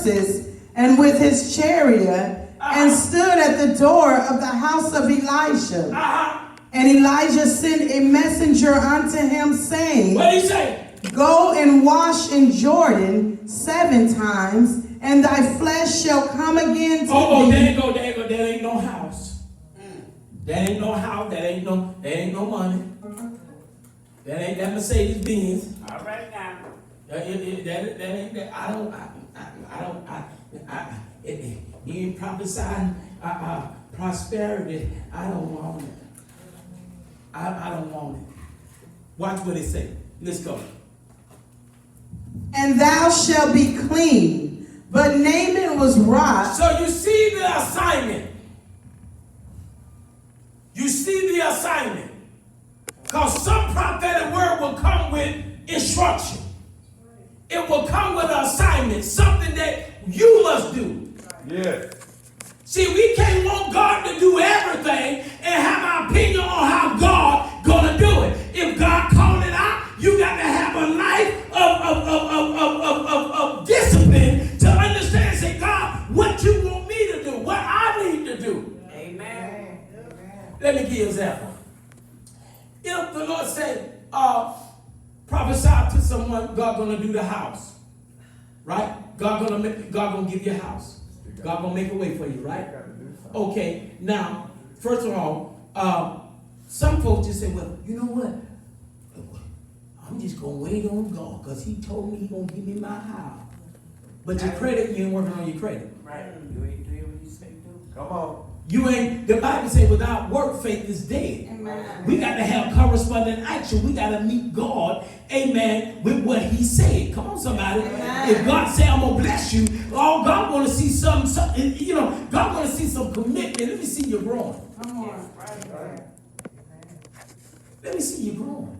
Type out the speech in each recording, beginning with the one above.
horses and with his chariot, and stood at the door of the house of Elijah. And Elijah sent a messenger unto him, saying, What did he say? Go and wash in Jordan 7 times, and thy flesh shall come again to thee. There you go. That ain't no house. That ain't no house. That ain't no money. That ain't that Mercedes Benz. All right now. That ain't that. You ain't prophesying prosperity. I don't want it. I don't want it. Watch what it say. Let's go. And thou shalt be clean. But Naaman was wroth. So you see the assignment. You see the assignment. Because some prophetic word will come with instruction. It will come with an assignment. Something that you must do. Yeah. See, we can't want God to do everything and have our opinion on how God gonna do it. If God called it out, you got to have a life of discipline to understand. Say, God, what you want me to do, what I need to do. Amen. Let me give you an example. If the Lord said, prophesy to someone, God gonna do the house, right? God gonna give you a house. God gonna make a way for you, right? Okay. Now, first of all, some folks just say, well, you know what? I'm just gonna wait on God because He told me He gonna give me my house. But your credit, you ain't working on your credit. Right. You ain't doing what you say do. Come on. You ain't. The Bible says, without work, faith is dead. Amen. We got to have corresponding action. We got to meet God, amen, with what He said. Come on, somebody. Amen. If God say, I'm gonna bless you, God want to see some, you know, God want to see some commitment. Let me see you growing. Come on. Right. Let me see you growing.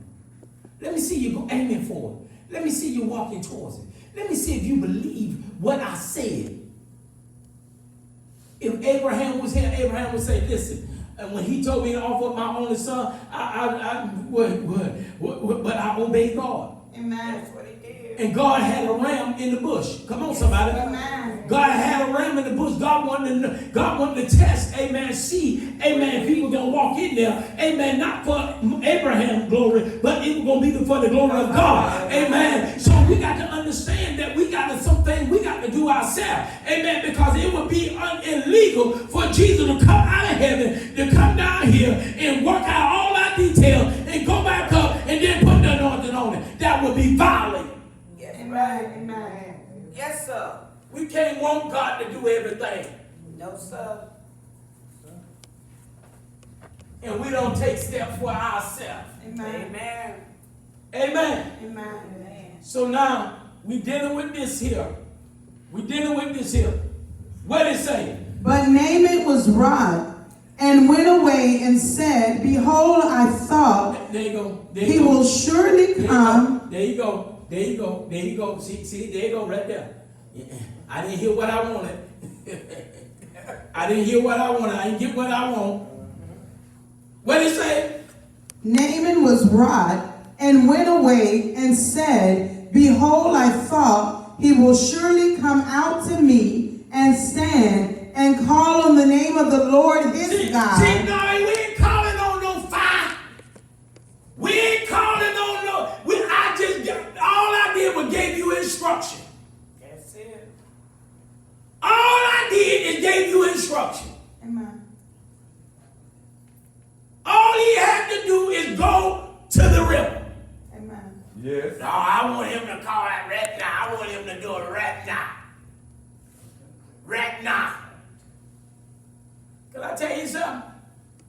Let me see you go aiming for it. Let me see you walking towards it. Let me see if you believe what I said. If Abraham was here, Abraham would say, listen, and when he told me to offer my only son, but I obeyed God. Amen. That's what he did. And God had a ram in the bush. Come on, somebody. Amen. God had a ram in the bush. God wanted to test, amen, see, amen, if he was going to walk in there, amen, not for Abraham's glory, but it was going to be for the glory of God. Amen. So we got to understand that we got to, some things we got to do ourselves. Amen. Because it would be illegal for Jesus to come out of heaven, to come down here and work out all our details and go back up and then put the anointing on it. That would be violent. Yes, right. Amen. Yes, sir. We can't want God to do everything. No, sir. And we don't take steps for ourselves. Amen. Amen. Amen. Amen. So now we dealing with this here. We dealing with this here. What did it say? But Naaman was wroth and went away and said, behold, I thought there you go. There he will surely come. There you go. There you go. There you go. See, there you go right there. I didn't hear what I wanted. I didn't hear what I wanted. I didn't get what I want. What did it say? Naaman was wroth and went away and said, behold, I thought he will surely come out to me and stand and call on the name of the Lord his God. See, no, we ain't calling on no fire. We ain't calling on no. All I did was gave you instruction. That's it. All I did is gave you instruction. Amen. All he had to do is go to the river. Amen. Yes. No, I want him to call that right now. I want him to do it right now. Right now. Can I tell you something?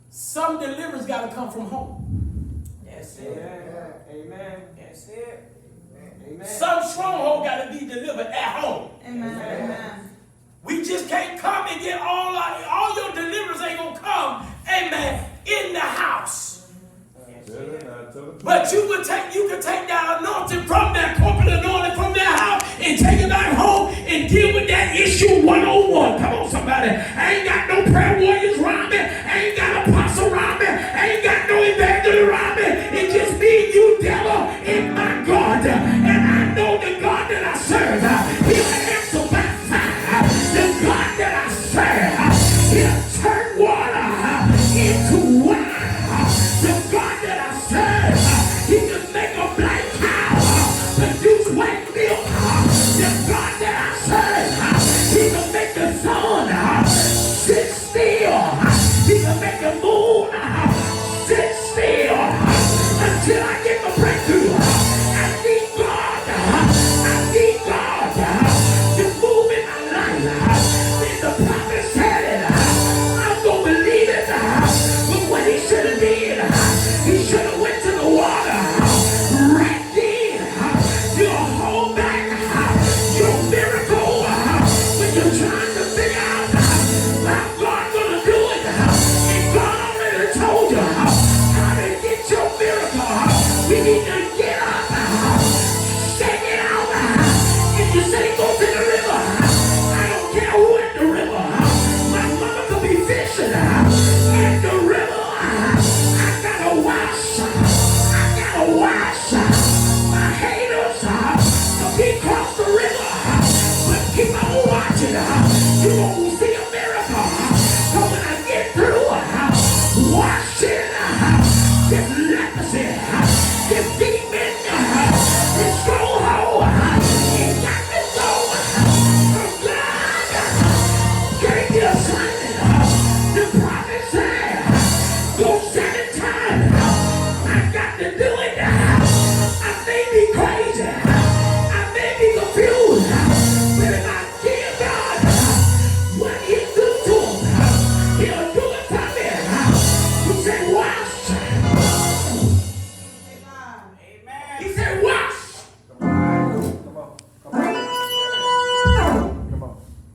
Some deliverance got to come from home. That's it. Amen. That's it. Amen. Some stronghold got to be delivered at home. Amen. Amen. We just can't come and get all your deliverance ain't gonna come. Amen. In the house. But you can take that anointing from that corporate anointing from that house and take it back home and deal with that issue 101. Come on, somebody. I ain't got no prayer warriors around me. I ain't got apostle around me. I ain't got no evangelist around me. It's just me, you, devil, and my God. And I know the God that I serve. He'll answer by fire.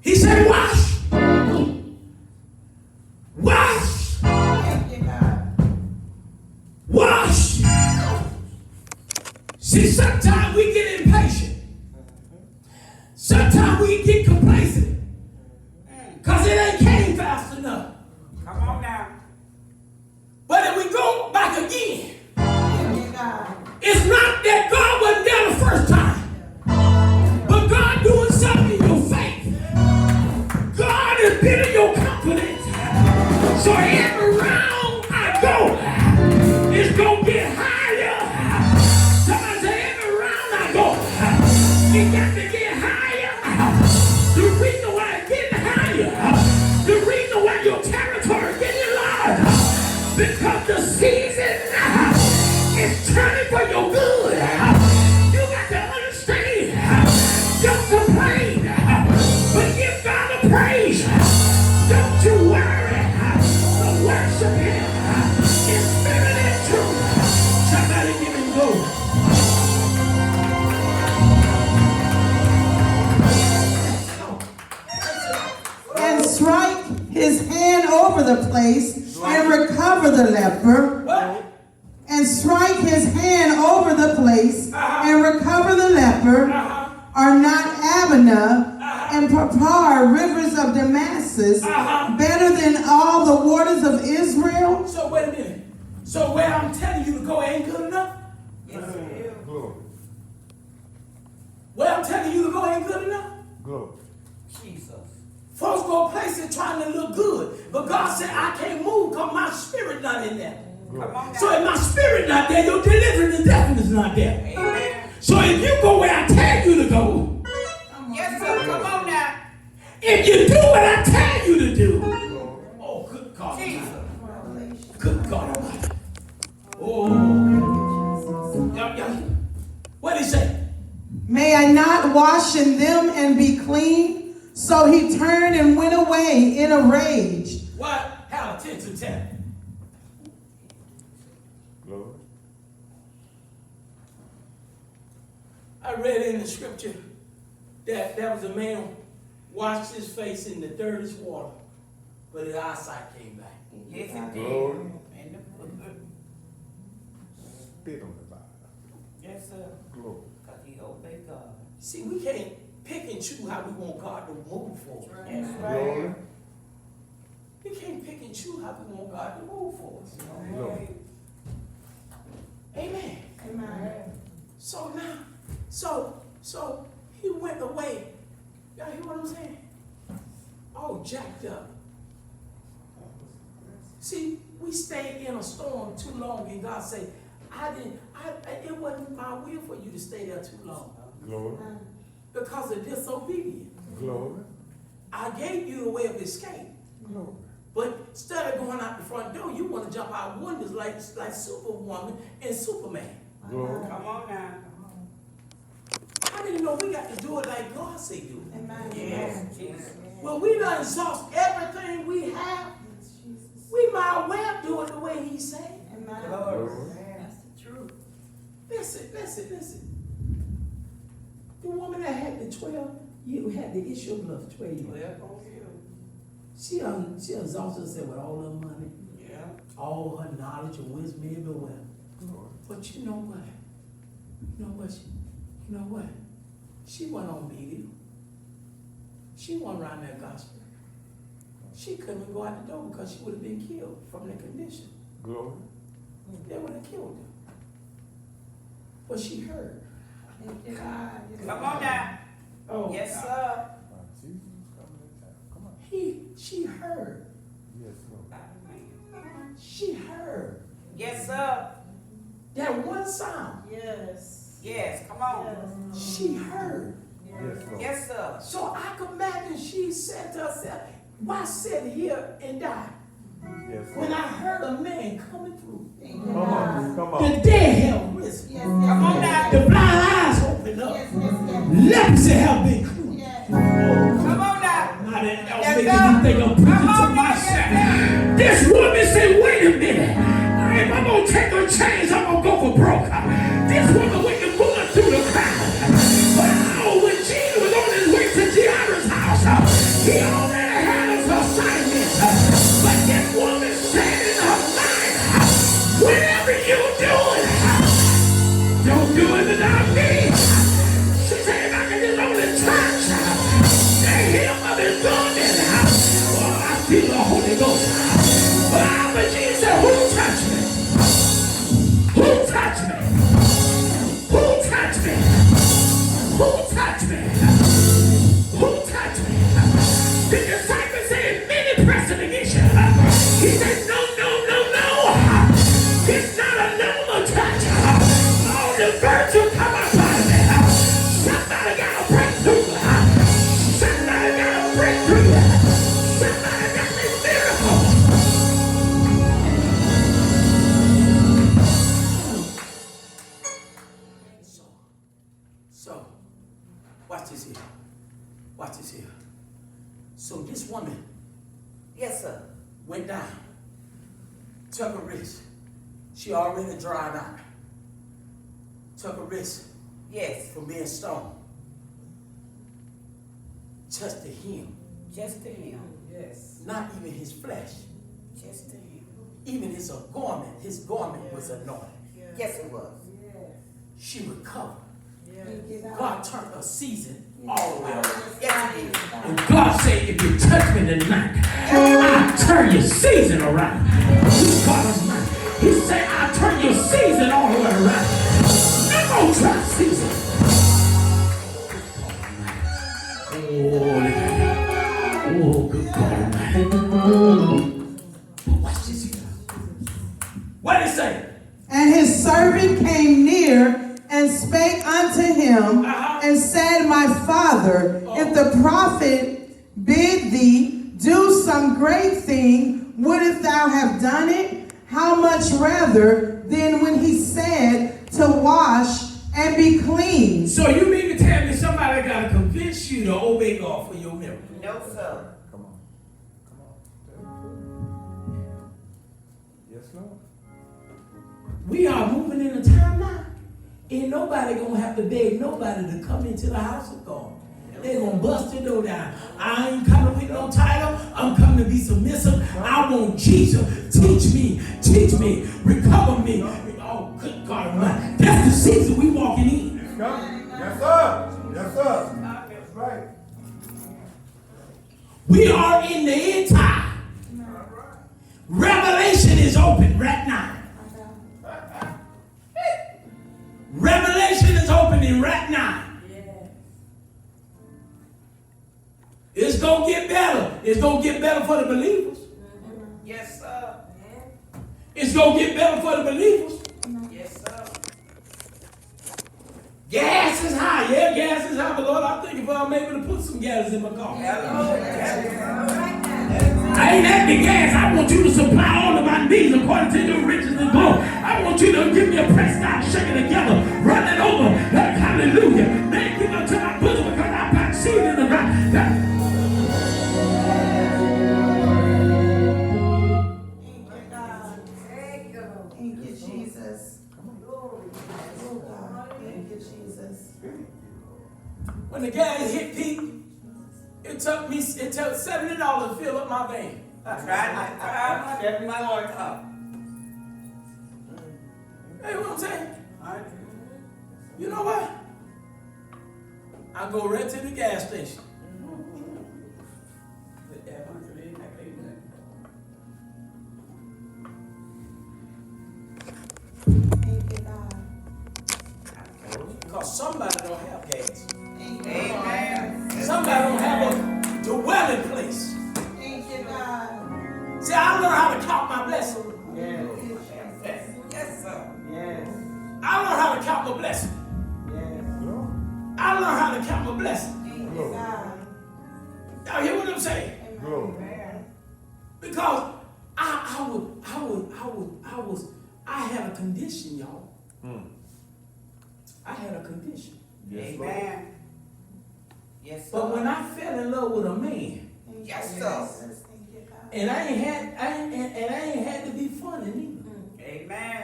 He said, wash. Wash. Wash. See, sometimes we get impatient. Sometimes we get complacent. Because it ain't came fast enough. Come on now. But if we go back again, it's not that God wasn't there the first time. But God doing something in your faith. God is building your confidence. So every round I go, it's going to get higher. Somebody say every round I go, it got to get higher. The reason why it's getting higher, the reason why your territory is getting larger, because the season is turning for your good. You got to understand. Don't complain, but give God a praise. Don't you worry, but worship Him in spirit and truth. Somebody give Him glory. And strike his hand over the place and recover the leper. What? And strike his hand over the place and recover the leper. Are not Abana and Papar, rivers of Damascus, better than all the waters of Israel? So wait a minute. So where I'm telling you to go ain't good enough? Yes, it is. Glory. Where I'm telling you to go ain't good enough? Glory. Jesus. Folks go places trying to look good. But God said, I can't move because my spirit not in there. Come on now. So if my spirit not there, your deliverance and deafness not there. Amen. So if you go where I tell you to go, Yes, sir. Come on now. if you do what I tell you to do, oh, good God. Jesus. Good God Almighty. Oh. What did he say? May I not wash in them and be clean? So he turned and went away in a rage. What? Have attention to me. Glory. I read in the scripture that there was a man washed his face in the dirtiest water, but his eyesight came back. Yes, it Glory. did. And Spit on the Bible. yes, sir. Glory. Because he obeyed God. See, we can't pick and choose how we want God to move for us. That's Glory. right. We can't pick and choose how we want God to move for us. Glory. Amen. So now, so he went away. Y'all hear what I'm saying? All jacked up. See, we stayed in a storm too long, and God said, it wasn't my will for you to stay there too long Glory. because of disobedience. Glory. I gave you a way of escape. Glory. But instead of going out the front door, you want to jump out windows like Superwoman and Superman. Glory. Come on now. How many know we got to do it like God say do it? Yes, Jesus. Well, we done exhaust everything we have. We might well do it the way He said. Glory. That's the truth. Listen. The woman that had the 12, you had the issue of blood for 12 years. Well, She exhausted herself with all her money, yeah. all her knowledge and wisdom everywhere. Glory. But you know what? You know what? She wasn't on media. She wasn't around that gospel. She couldn't go out the door because she would have been killed from the condition. Glory. They would have killed her. But she heard. Come on now. Oh, Yes, God. sir. Jesus is coming to town. Come on. She heard. Yes, Lord. She heard Yes, sir. that one sound. Yes, come on. She heard. Yes, Lord. Yes, sir. So I can imagine she said to herself, why sit here and die Yes, when Lord. I heard a man coming through? Come on. Come The on. dead have risen. Come on now. The blind eyes opened up. Leprosy have been cleansed. Come on now. Now that Yes, y'all making sir. me think I'm preaching Come to on now. myself. Yes, This woman said, wait a minute. If I'm going to take a chance, I'm going to go for broke. This woman went to through the crowd. But when Jesus was on his way to Jairus' house, Watch this here. So this woman Yes, sir. went down, took a risk. She already dried out. Took a risk Yes. from being stoned. Touched the hem, Just to him. Yes. not even his flesh, Just to him. even his garment. His garment was anointed. Yes, it was. She recovered. God turned her season all the way around. Yes, it did. And God said, if you touch me tonight, I'll turn your season around. God is mine. He said, I'll turn your season all the way around. I'm going to try season. Oh, good God. Watch this here. What did it say? And his servant came near and spake unto him and said, My father, if the prophet bid thee do some great thing, wouldst thou have done it? How much rather than when he said to wash and be clean? So you mean to tell me somebody got to convince you to obey God for your miracle? No, sir. Come on. Come on. Yes, Lord. We are moving in a time now. Ain't nobody gonna have to beg nobody to come into the house of God. They're gonna bust your door down. I ain't coming with no title. I'm coming to be submissive. I want Jesus. Teach me, recover me. Oh, good God Almighty. That's the season we walking in. It's coming. Yes, sir. Yes, sir. That's right. We are in the end time. Revelation is open right now. Revelation is opening right now. It's going to get better. It's going to get better for the believers. Yes, sir. It's going to get better for the believers. Yes, sir. Gas is high. Yeah, gas is high. But Lord, I think if I'm able to put some gas in my car. I ain't at the gas. I want you to supply all of my needs according to your riches and glory. I want you to give me a press down, shake it together, run it over. Like, hallelujah. Man, give up to my bosom because I got seed in the ground. Thank you, Jesus. Oh, God. Thank you, Jesus. When the gas hit peak, it took $70 to fill up my van. I tried my Lord up. Hey, what I'm saying? You know what? I go right to the gas station. Thank you, God. Because somebody don't have gas. Amen. Somebody don't have a dwelling place. Thank you, God. See, I learned how to count my blessing. Yes, sir. I learned how to count my blessing. I learned how to count my blessing. Thank you, God. Y'all hear what I'm saying? Glory. Because I had a condition, y'all. I had a condition. Yes, Lord. Amen. Yes, sir. But when I fell in love with a man, Yes, sir. Thank you, God. and I ain't had to be funny neither. Amen.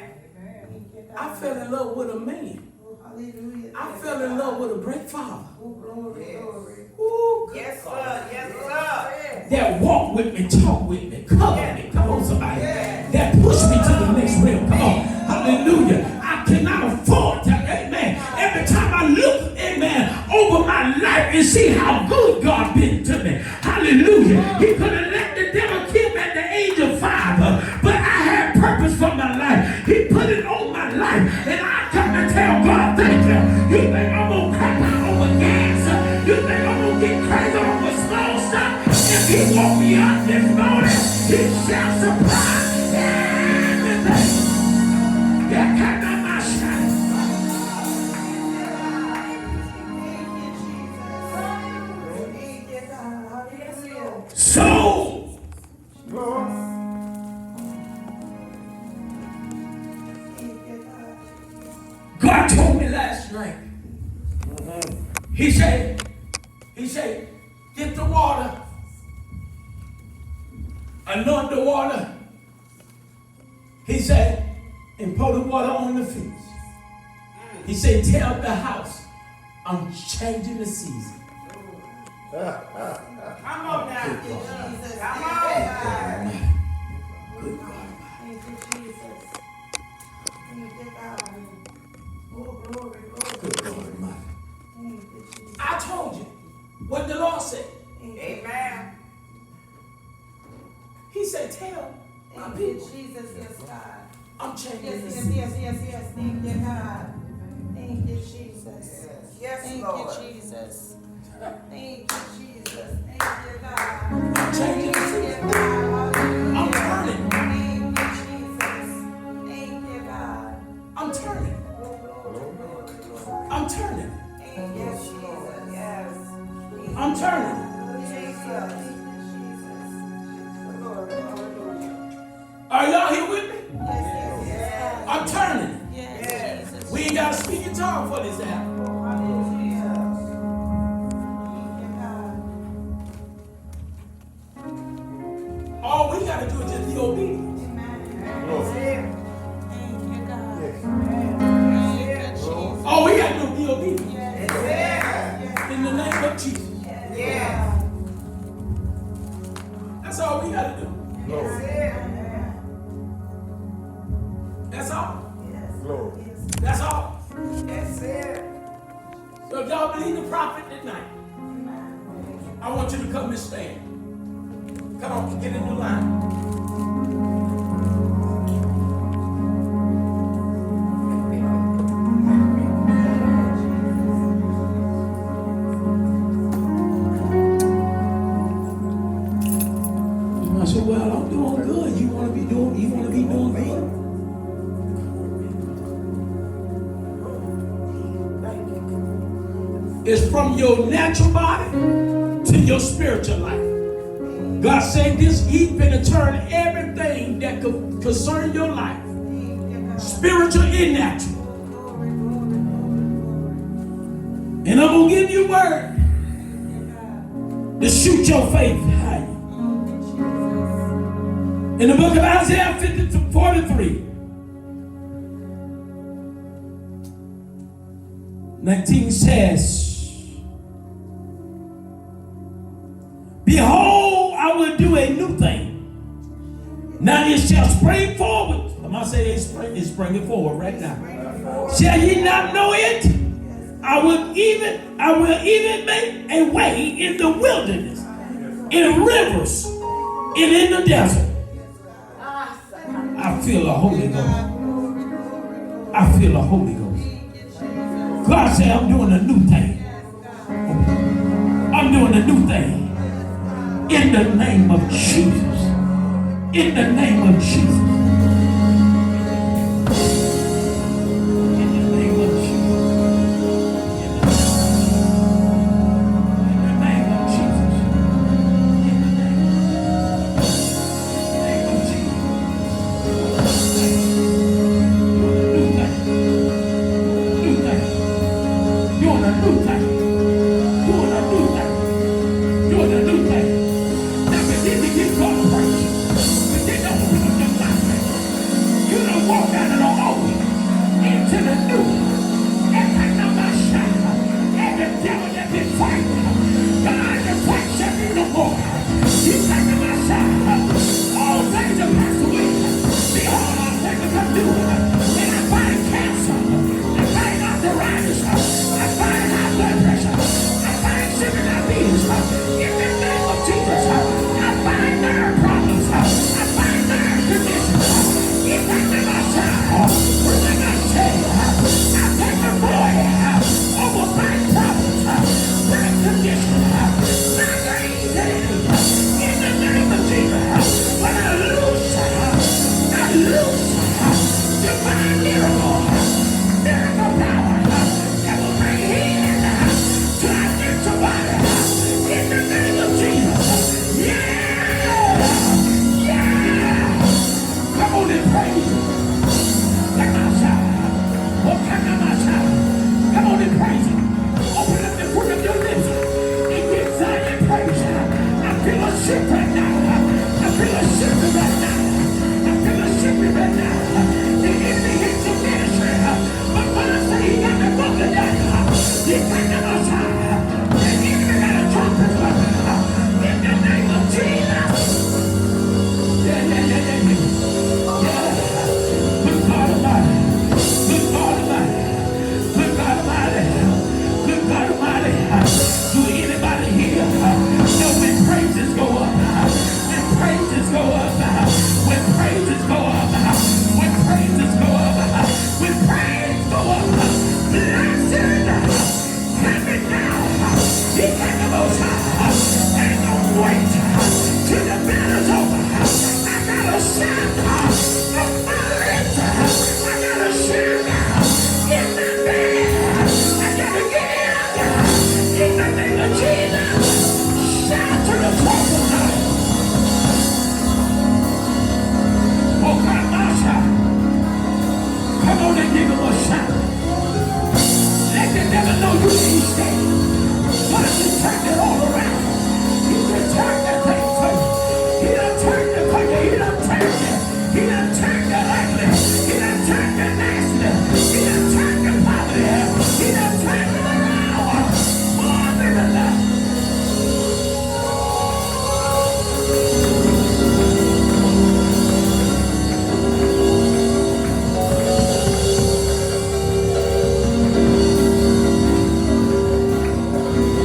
Thank you, God. I fell in love with a man. Oh, hallelujah. I fell in love with a great father. Oh, glory, glory. Ooh, good Yes, God. sir. Yes, sir. That walk with me, talk with me, cover me. Come on, somebody. That push me to the next realm. Come on. Hallelujah. I cannot afford to, amen. Every time I look, amen, over my life and see how good God been to me. Hallelujah. He could have let the devil kill me at the age of 5, but I had purpose for my life. He put it on my life, and I come to tell God, thank you. You think I'm going to crack out over gas? You think I'm going to get crazy over small stuff? If he woke me up this morning, he shall supply everything. That cannot my shine. Thank you, God. Hallelujah. So, Lord. Thank you, God. God told me last night. He said, get the water, anoint the water. He said, and pour the water on the feet. He said, tell the house, I'm changing the season. Come on now. Jesus. Come Thank on. you, Jesus. Thank you, God. Oh, glory, glory. Good God Almighty. Thank you, Jesus. I told you what the Lord said. Amen. He said, tell my Thank you, people, Jesus. Yes, God. I'm changing Yes, the yes, season. yes, yes, yes. Thank you, God. Thank you, Jesus. Yes, Thank Lord. you, Jesus. Thank you, Jesus. Thank you, God. I'm changing the Thank you, season. God. Hallelujah. I'm turning. Thank you, Jesus. Thank you, God. I'm turning. Oh, glory, glory, glory. I'm turning. Thank you, Jesus. Yes. I'm turning. Jesus. Glory, hallelujah. Are y'all here with me? Yes, yes, yes. I'm turning. Yes, Jesus. We ain't got to speak in tongues for this app. Oh, hallelujah. Thank you, God. All we got to do is just be obedient. Amen. That's it. Thank you, God. Yes. Thank you, Jesus. All we got to do is be obedient. Yes, That's yes, In the name of Jesus. it. Yes. That's all we got to do. That's it. That's all. Glory. That's all. That's it. So if y'all believe the prophet tonight, I want you to come and stand. Come on, get in the line. I said, well, I'm doing good. You want to be doing good? It's from your natural body to your spiritual life. God said this, He's going to turn everything that could concern your life, spiritual and natural. And I'm going to give you a word to shoot your faith higher. In the book of Isaiah 43, 19 says, behold, I will do a new thing. Now it shall spring forward. I'm going to say it's springing forward right now. Shall ye not know it? I will even make a way in the wilderness, in rivers, and in the desert. I feel the Holy Ghost. I feel the Holy Ghost. God said, I'm doing a new thing. I'm doing a new thing. In the name of Jesus. In the name of Jesus. In the name of Jesus. In the name of Jesus. In the name of Jesus. New thing. New thing. Doing a new thing. Doing a new thing. Doing a new thing. Now begin to give God praise. Begin to open up your mouth. praise. I feel a shift right now. I feel a shift right now. I feel a shift right now. The enemy hits your ministry. But when I say he got the book of that, he got the most high. The enemy got to drop his weapon. In the name of Jesus. Yeah. Good God Almighty. Good God Almighty. Good God Almighty. Good God Almighty. Do anybody here know when praises go up? When praises go up. When praises go up. When praises go up. When praise go up. Blessed. Coming down. He got the most high. Ain't no wait till the battle's over. I gotta shout from my lips. I gotta shout in my bed. I gotta get out in the name of Jesus. Shout to the top of the oh, come on, shout. Come on and give him a shout. Let the devil know you need to stay. What if you turn it all around? You can turn that thing for you. He done turned the country. He done turned it. He done turned the ugly. He done turned the nasty. He done turned the poverty. He done turned it around. More than enough.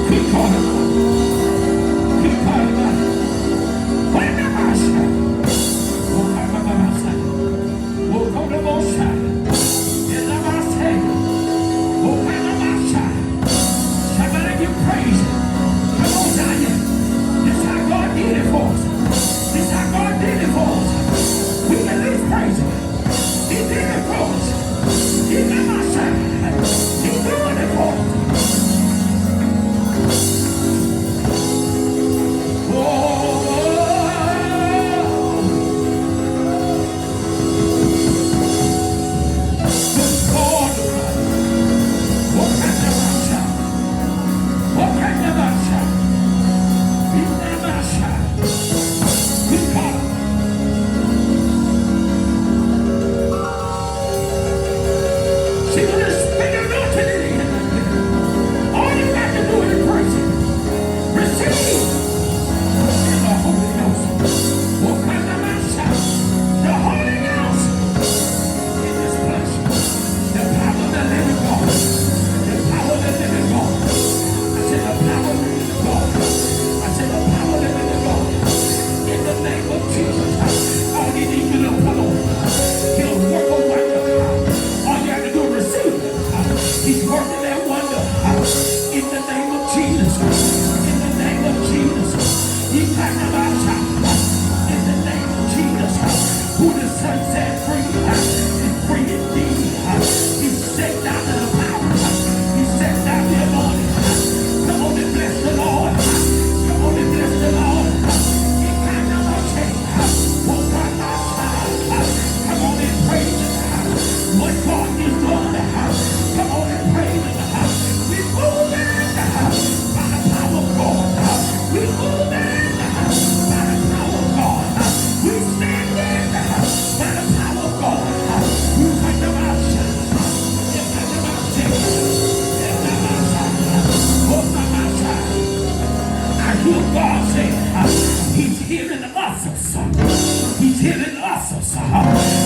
Keep calling. Keep calling. When the master. Somebody give praise. Come on, Zion. This is how God did it for us. This is how God did it for us. We can live praise Him. He did it for us. He got my side. He doing it for us.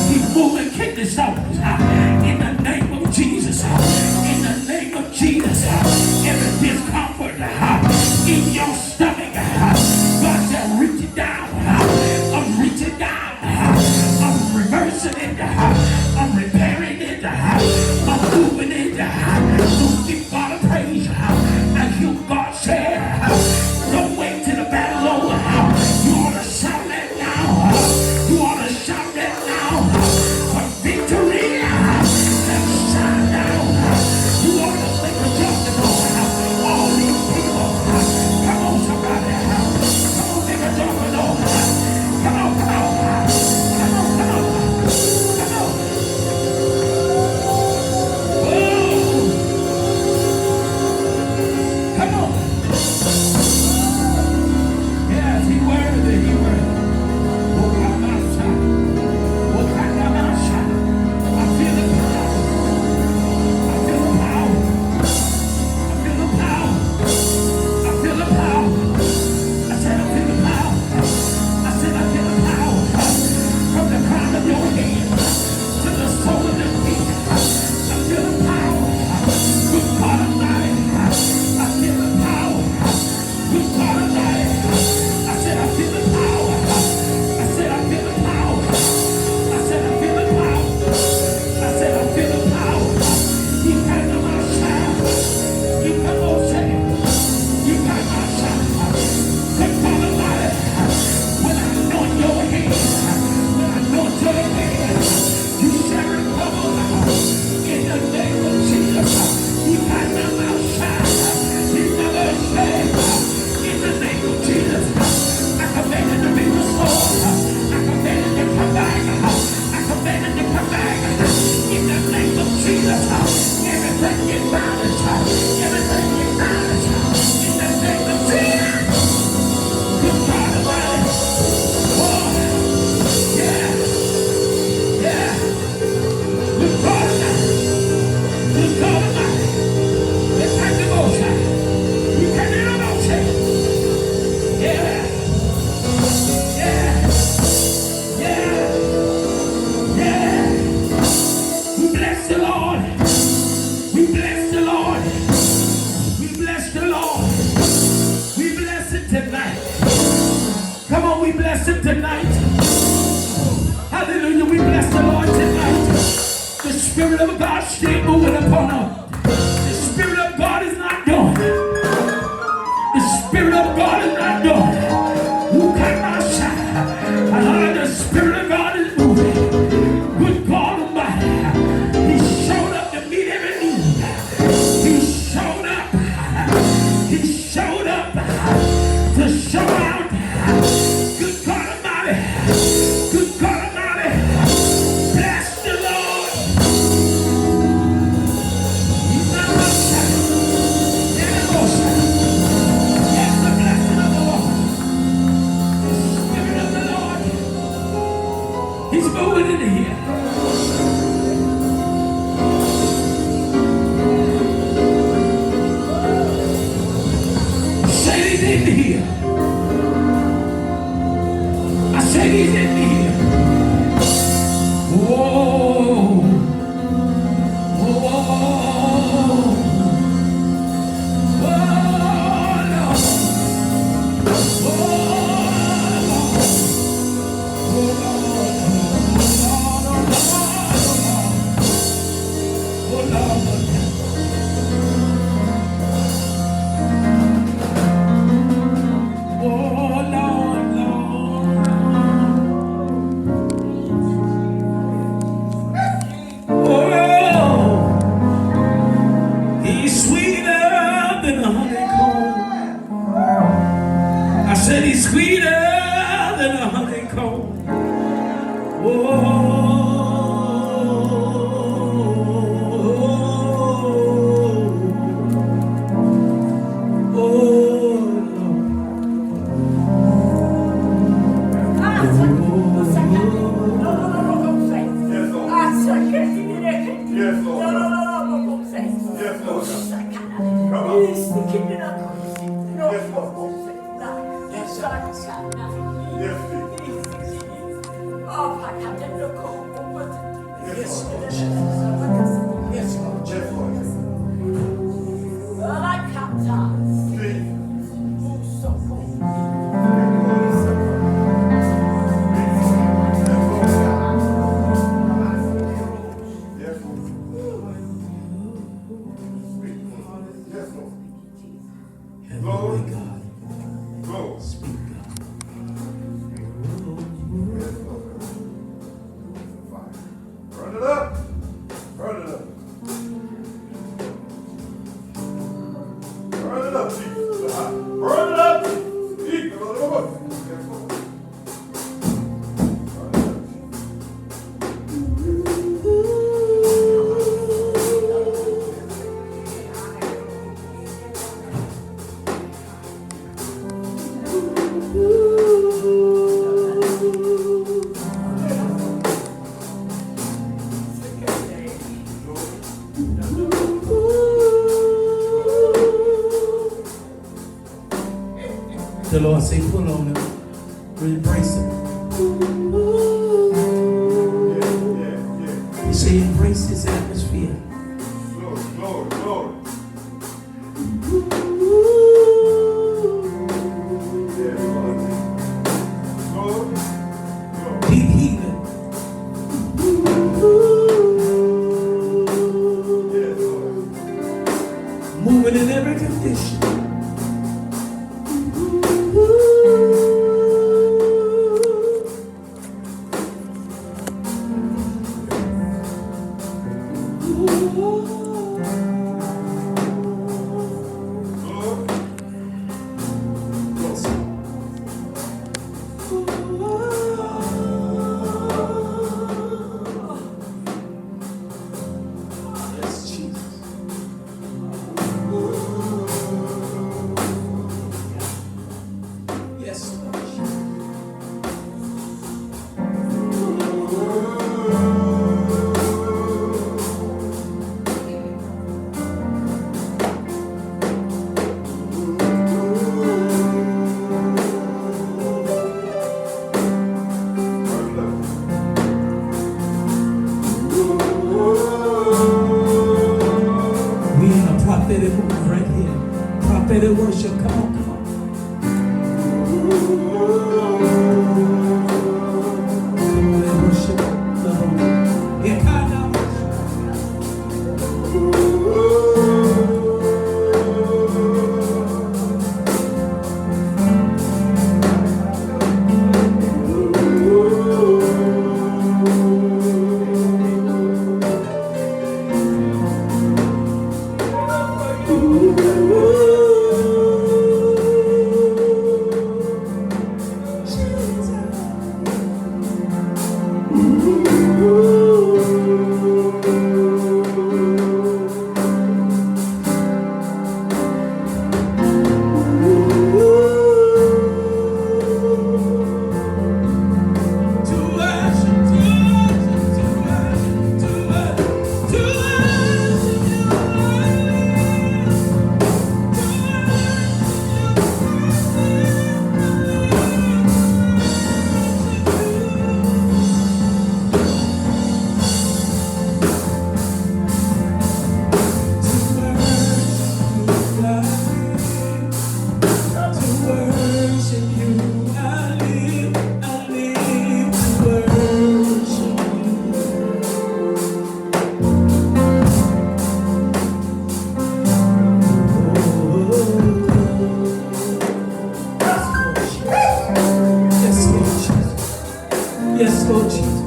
He's moving kidney stones in the name of Jesus. In the name of Jesus, every discomfort in your stomach, God said, reach it down. I'm reaching down. I'm reversing it. I'm repairing it. I'm moving it. So give God a praise. I hear God say, don't wait till the battle over. You ought to shout that now. You ought to shout that now. For victory and shout now. You ought to make a judgment on all these people. Come on we bless him tonight. Hallelujah, we bless the Lord tonight. The Spirit of God still moving upon us. The Spirit of God is not done. The Spirit of God is not done. Who can not shine? The Spirit of God is moving. Good God Almighty. He showed up to meet every need. He showed up. He showed up to show out. Good God Almighty. Good God Almighty. Bless the Lord. He's not outside. Yes, the blessing of the Lord. The Spirit of the Lord. He's moving in here. Say he's in here. I said he's in here. Whoa. Whoa. Whoa, Lord. He's sweeter than a honeycomb. I said he's sweeter than a honeycomb. Yes, Lord. Yes, Lord. Come on. Yes, Lord. Yes, Glory, God. Glory. Speak, God. Yes, Lord. Burn it up. Burn it up. Burn it up, Jesus. Burn it up. Yes, Lord. The Lord say, pull on him, embrace him. He say, embrace his atmosphere. Glory, glory, glory. Yes, Lord. Glory, glory. Keep healing. Yes, Lord. Moving in every condition. Lord Jesus.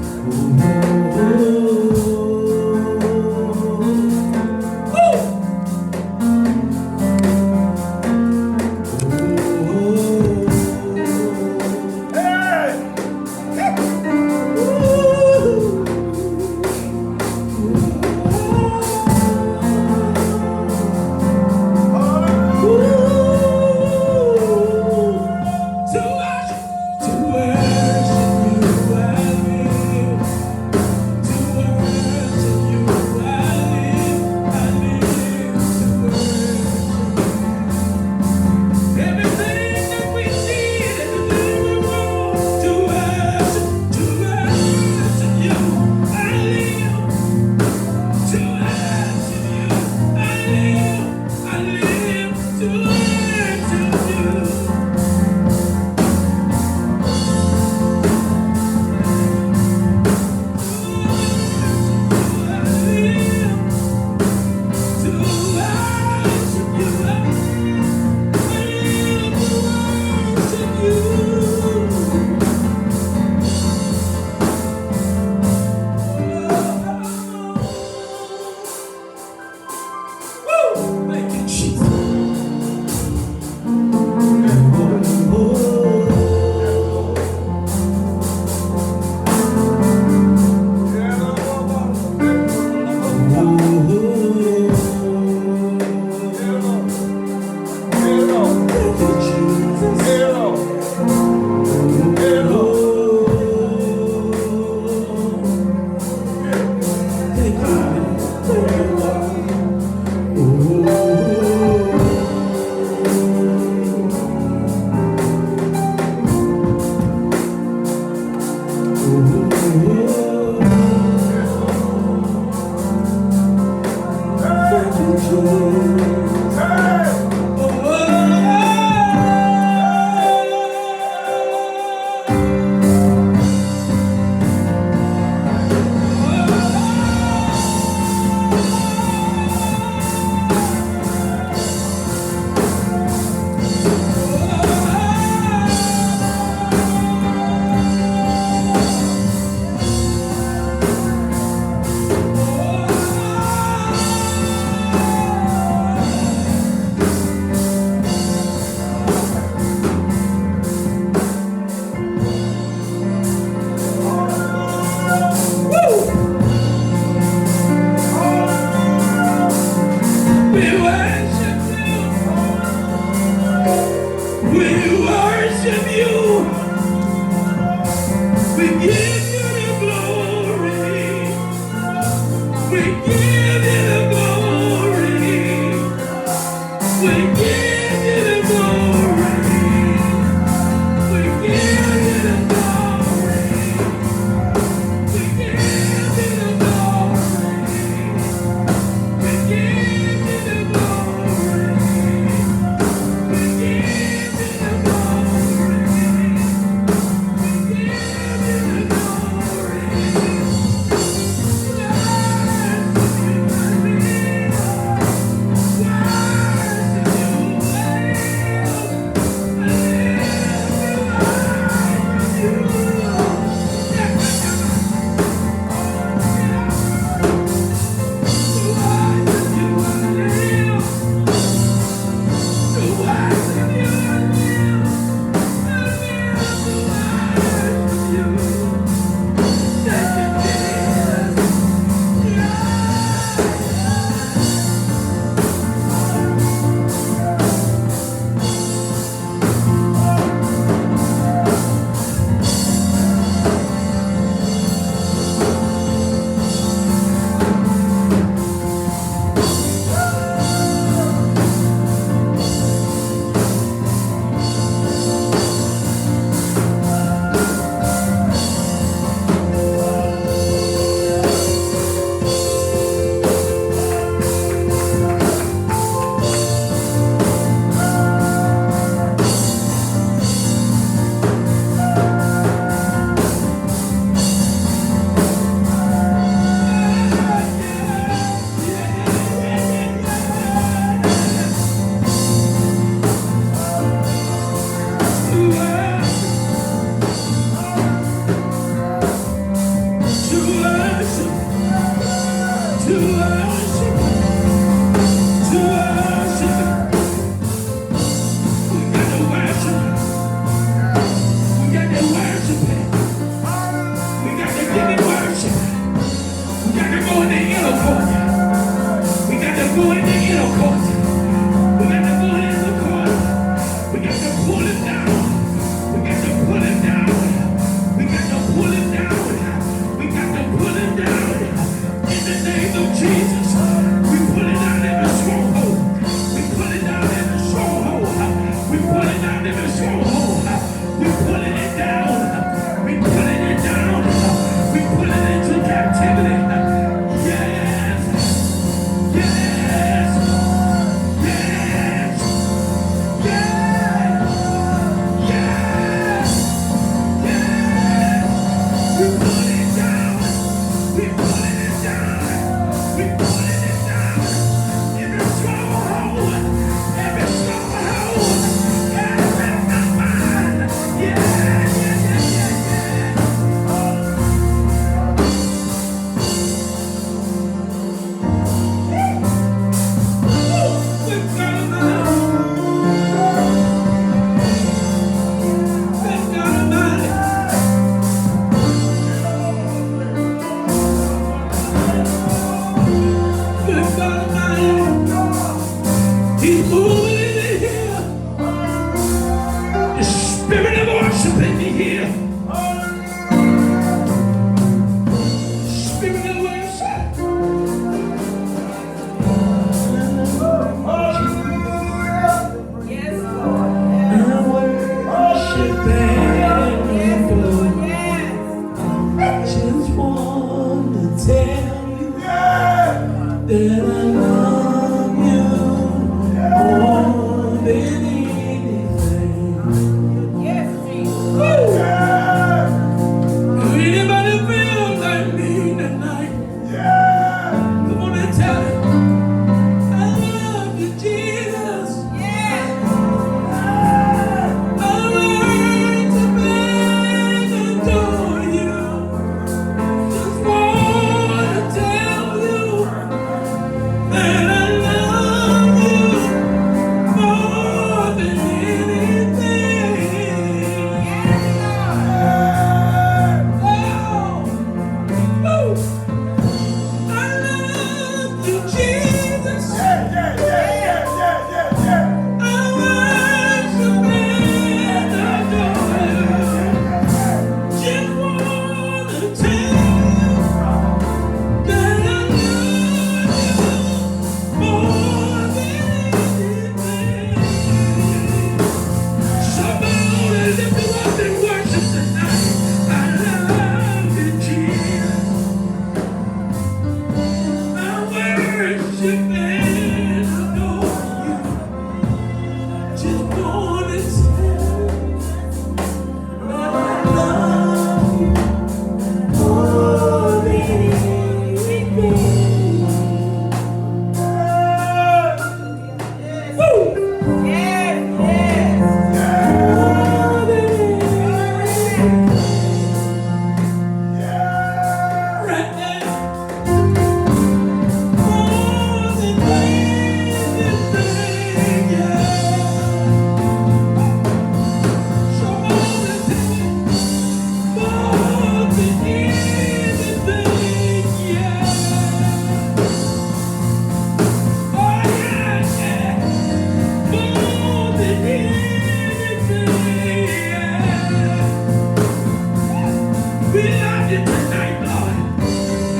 We pulling it down. We pulling it down. We pulling it into captivity. Yes. Yes. Yes. Yes. Yes. Yes. We pulling it down. We pulling it down. We pulling it down. Every stronghold. Every stronghold. Every mind. Yeah, yeah, yeah, yeah, yeah. We've got a mind. We've got a mind. We've got a mind. He's moving in here. The spirit of worship in here. Spirit of worship. Yes, Lord. I worship Yes, Lord. and Yes. just want to tell you that I love you more than anything. Yes, Jesus. Anybody feel like me tonight? Come on and tell him, I love you, Jesus. Yes. I worship and adore you. Just want to tell you that I love you more than anything. Yes, Oh, woo. I love you, Jesus. I worship and adore you. Just wanna tell you that I love you more than anything. Somebody lift you up and worship tonight. I love you, Jesus. I worship and adore you. Just wanna tell you that I love you more than anything. Woo! yes, yes. More than anything. Right there. More than anything, yeah. Somebody tell me, more than anything, yeah. Oh yeah, yeah. More than anything, yeah. We love you tonight, Lord.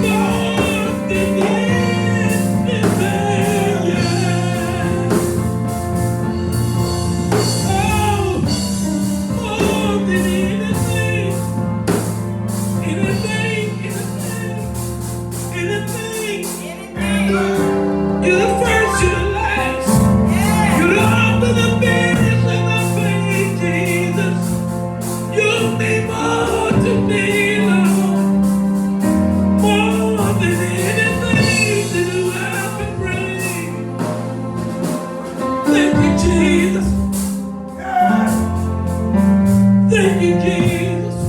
More than anything, yeah. Oh, more than anything, anything, anything. You're the first, you're the last. You're the author, the finish of my faith, Jesus. You mean more to me, Lord. More than anything that you have been bringing. Thank you, Jesus. Thank you, Jesus.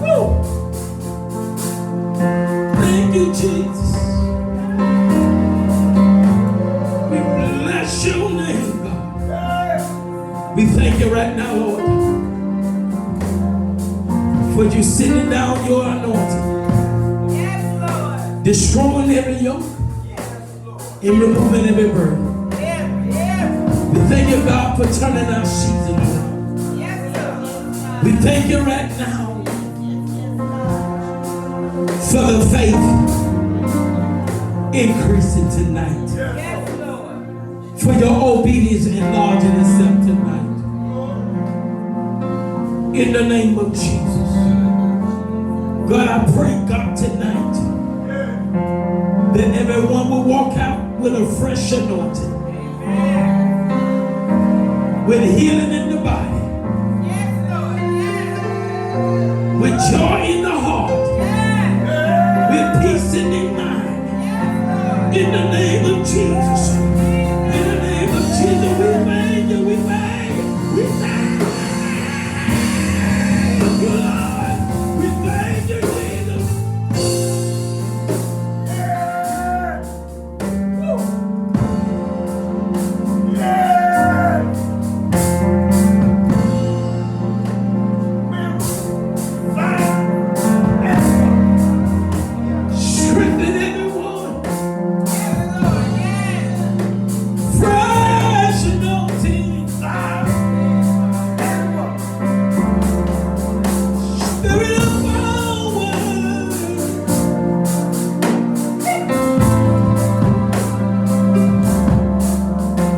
Woo. Thank you, Jesus. We bless your name, God. We thank you right now, Lord, for you sending down your anointing, Yes, Lord. destroying every yoke and removing every burden. Yes, yes. We thank you, God, for turning our season around. Yes, Lord. We thank you right now for the faith increasing tonight, Yes, Lord. for your obedience enlarging itself tonight. In the name of Jesus. God, I pray, God, tonight that everyone will walk out with a fresh anointing. With healing in the body. Yes, Lord. Yes. With joy in the heart. Yes. With peace in the mind. Yes, Lord. In the name of Jesus. In the name of Jesus, we thank you, we thank you, we thank you, Lord. We thank you, Jesus. Strengthen everyone. Yes, Lord. Yes. Fresh anointing. Spirit of power.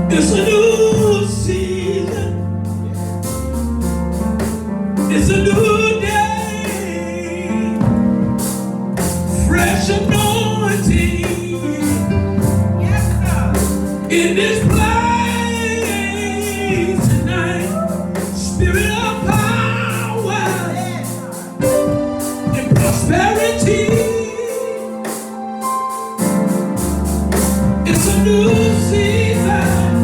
It's a new season. It's a new day. Fresh anointing Yes, Lord. in this place tonight. Spirit of power and prosperity. It's a new season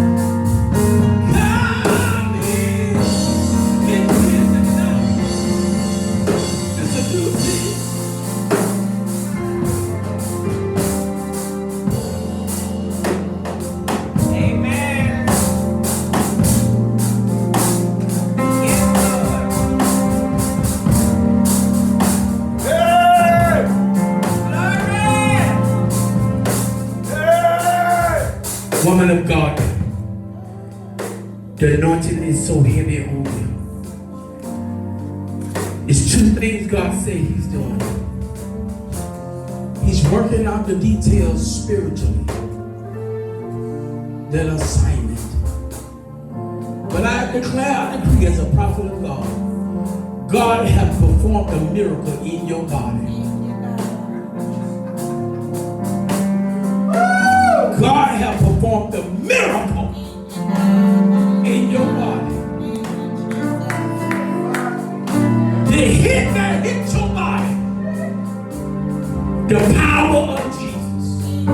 coming in here tonight. It's a new season. Amen. Yes, Lord. Hey! Glory. Hey! Woman of God, the anointing is so heavy on you. It's two things God said He's doing. He's working out the details spiritually. That assignment. But I declare, I decree as a prophet of God, God has performed a miracle in your body. God has performed a miracle in your body. The hit that hit your body, the power of Jesus,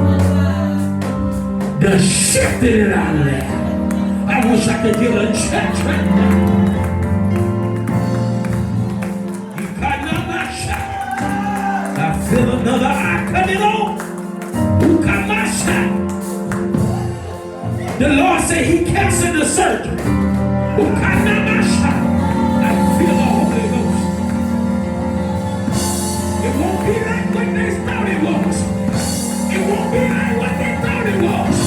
the shifting it out of there. I wish I could get a church right now. You got another shot. I feel another eye coming on. Who got my shot? The Lord said He canceled the surgery. Who got my shot? I feel the Holy Ghost. It won't be like what they thought it was. It won't be like what they thought it was.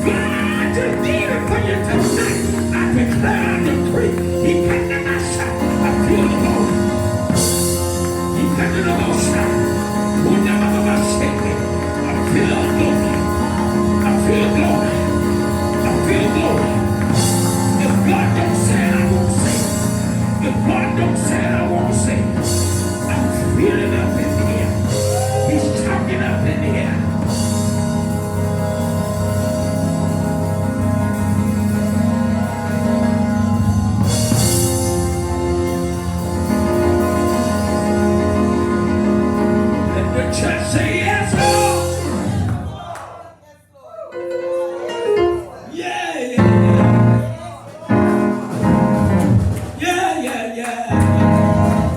God just did it for you tonight. I declare, I decree. He cut the my shot. I feel the Lord. He cut the Lord shot. Who never shake it. I feel glory. I feel glory. I feel glory. If God don't say it, I won't say it. If God don't say it, I won't say it. I'm feeling up in here. He's talking up in here. Let the church say yes, Lord. Yeah, yeah, yeah. Yeah, yeah, yeah.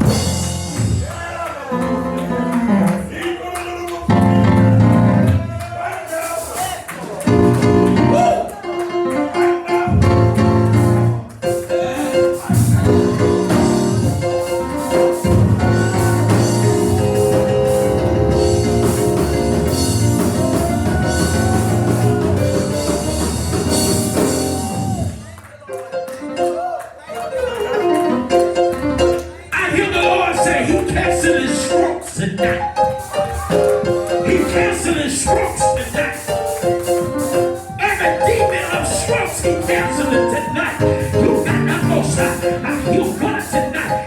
I hear the Lord say He canceling strokes tonight. He canceling strokes tonight. Every demon of strokes He canceling tonight. You got that most I hear God tonight.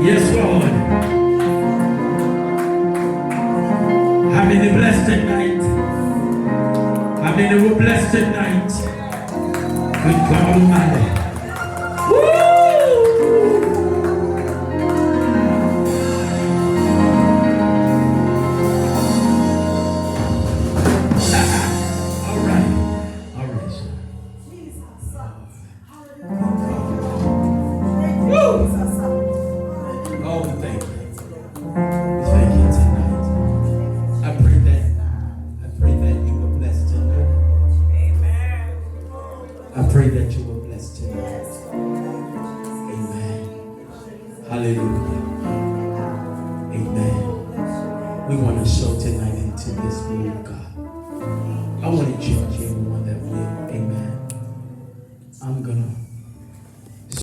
Yes, Lord. How many blessed tonight? How many were blessed tonight? Good God Almighty. Woo! All right, sir. Woo! Oh, thank you. Thank you tonight. I pray that you were blessed tonight. Amen. I pray that you were blessed tonight. Amen. Hallelujah. Amen. We want to show tonight into this move, God. I want to judge you.